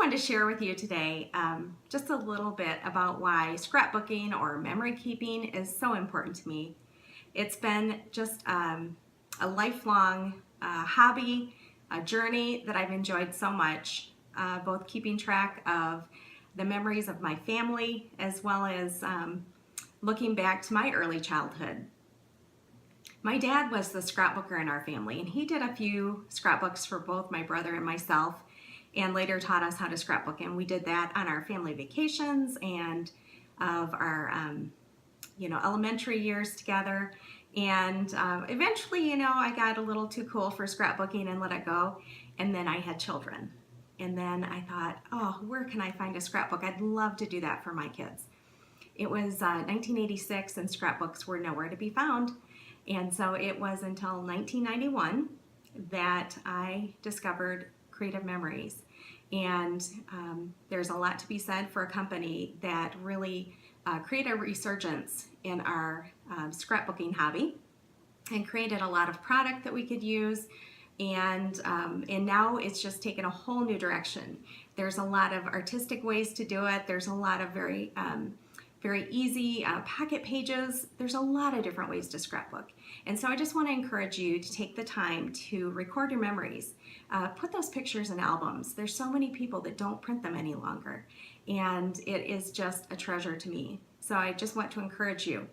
wanted to share with you today just a little bit about why scrapbooking or memory keeping is so important to me. It's been just a lifelong hobby, a journey that I've enjoyed so much, both keeping track of the memories of my family as well as looking back to my early childhood. My dad was the scrapbooker in our family, and he did a few scrapbooks for both my brother and myself, and later taught us how to scrapbook. And we did that on our family vacations and of our elementary years together. And eventually, I got a little too cool for scrapbooking and let it go. And then I had children. And then I thought, oh, where can I find a scrapbook? I'd love to do that for my kids. It was 1986 and scrapbooks were nowhere to be found. And so it was until 1991 that I discovered Creative Memories. And there's a lot to be said for a company that really created a resurgence in our scrapbooking hobby and created a lot of product that we could use. And now it's just taken a whole new direction. There's a lot of artistic ways to do it. There's a lot of very easy pocket pages. There's a lot of different ways to scrapbook. And so I just want to encourage you to take the time to record your memories. Put those pictures in albums. There's so many people that don't print them any longer. And it is just a treasure to me. So I just want to encourage you.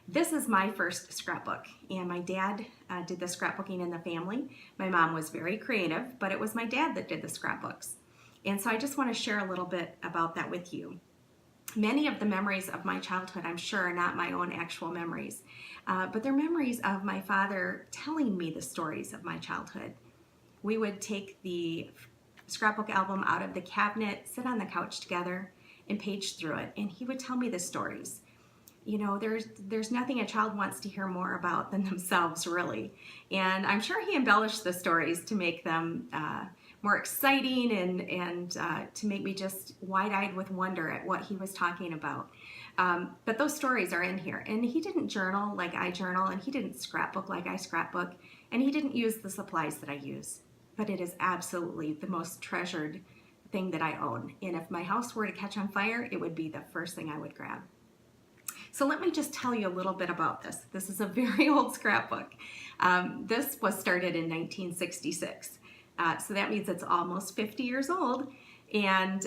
This is my first scrapbook, and my dad did the scrapbooking in the family. My mom was very creative, but it was my dad that did the scrapbooks. And so I just want to share a little bit about that with you. Many of the memories of my childhood, I'm sure, are not my own actual memories, but they're memories of my father telling me the stories of my childhood. We would take the scrapbook album out of the cabinet, sit on the couch together, and page through it, and he would tell me the stories. There's nothing a child wants to hear more about than themselves, really. And I'm sure he embellished the stories to make them more exciting and to make me just wide-eyed with wonder at what he was talking about. But those stories are in here. And he didn't journal like I journal, and he didn't scrapbook like I scrapbook, and he didn't use the supplies that I use. But it is absolutely the most treasured thing that I own. And if my house were to catch on fire, it would be the first thing I would grab. So let me just tell you a little bit about this. This is a very old scrapbook. This was started in 1966. So that means it's almost 50 years old, and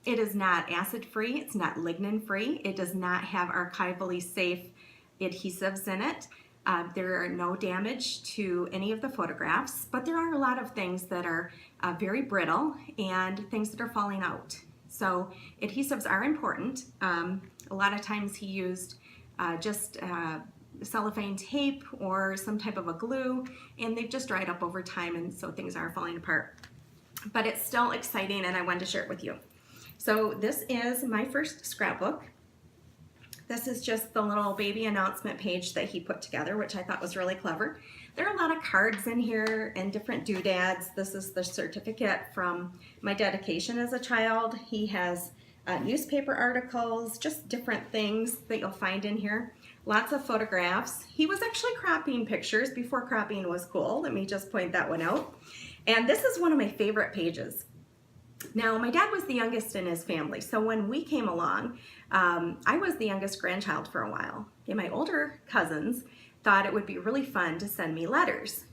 it is not acid-free, it's not lignin-free, it does not have archivally safe adhesives in it. There are no damage to any of the photographs, but there are a lot of things that are very brittle and things that are falling out. So adhesives are important. A lot of times he used just cellophane tape or some type of a glue, and they've just dried up over time, and so things are falling apart. But it's still exciting, and I wanted to share it with you. So this is my first scrapbook. This is just the little baby announcement page that he put together, which I thought was really clever. There are a lot of cards in here and different doodads. This is the certificate from my dedication as a child. He has newspaper articles, just different things that you'll find in here. Lots of photographs. He was actually cropping pictures before cropping was cool. Let me just point that one out. And this is one of my favorite pages. Now, my dad was the youngest in his family, so when we came along, I was the youngest grandchild for a while. And my older cousins thought it would be really fun to send me letters.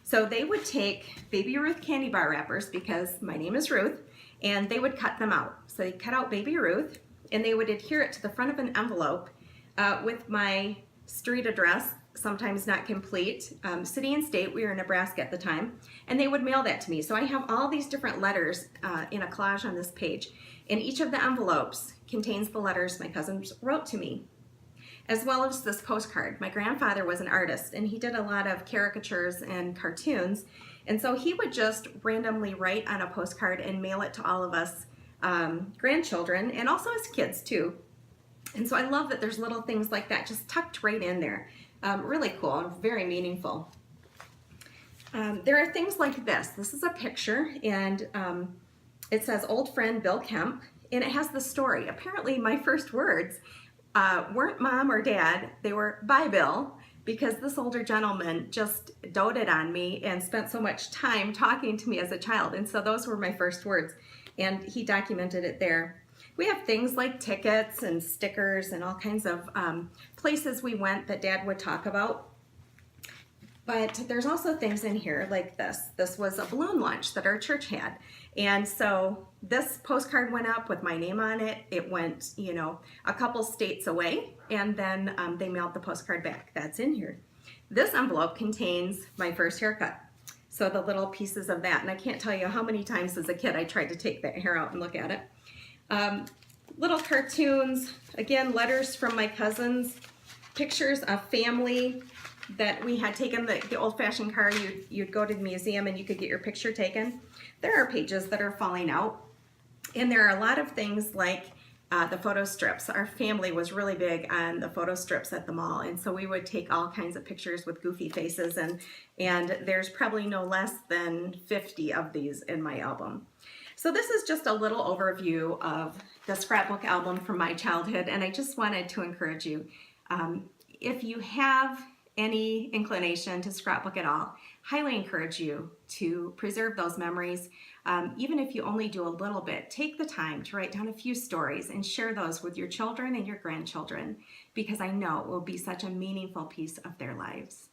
So they would take Baby Ruth candy bar wrappers, because my name is Ruth, and they would cut them out. So they cut out Baby Ruth, and they would adhere it to the front of an envelope with my street address, sometimes not complete, city and state. We were in Nebraska at the time, and they would mail that to me. So I have all these different letters in a collage on this page, and each of the envelopes contains the letters my cousins wrote to me, as well as this postcard. My grandfather was an artist, and he did a lot of caricatures and cartoons, and so he would just randomly write on a postcard and mail it to all of us grandchildren, and also his kids too. And so I love that there's little things like that just tucked right in there. Really cool and very meaningful. There are things like this. This is a picture, and it says old friend Bill Kemp, and it has the story. Apparently my first words weren't mom or dad, they were bye Bill, because this older gentleman just doted on me and spent so much time talking to me as a child. And so those were my first words, and he documented it there. We have things like tickets and stickers and all kinds of places we went that Dad would talk about. But there's also things in here like this. This was a balloon launch that our church had. And so this postcard went up with my name on it. It went, a couple states away, and then they mailed the postcard back. That's in here. This envelope contains my first haircut. So the little pieces of that, and I can't tell you how many times as a kid I tried to take that hair out and look at it. Little cartoons, again, letters from my cousins, pictures of family that we had taken, the old-fashioned car. You'd go to the museum and you could get your picture taken. There are pages that are falling out, and there are a lot of things like the photo strips. Our family was really big on the photo strips at the mall, and so we would take all kinds of pictures with goofy faces, and there's probably no less than 50 of these in my album. So this is just a little overview of the scrapbook album from my childhood, and I just wanted to encourage you, if you have any inclination to scrapbook at all, highly encourage you to preserve those memories. Even if you only do a little bit, take the time to write down a few stories and share those with your children and your grandchildren, because I know it will be such a meaningful piece of their lives.